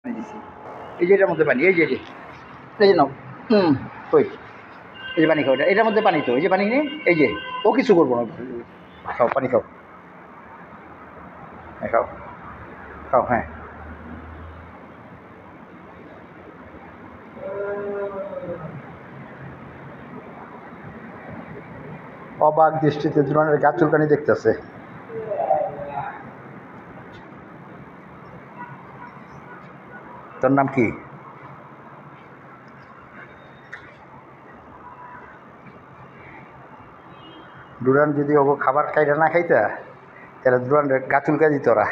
পানি দিছি, এই যে এটার মধ্যে পানি, এই যে এই যে নাও, কই এই যে পানি খাও, এটার মধ্যে পানি, তো এই যে পানি নেই, এই যে ও কিছু করবো না, খাও পানি খাও, হ্যাঁ খাও খাও, হ্যাঁ অবাক দৃষ্টিতে দুরানের গা চুলকানি দেখতেছে। তোর নাম কি? দুরান যদি ওগো খাবার খাইটা না খাইতা তাহলে দুরানের গা চুলকা দিত ওরা।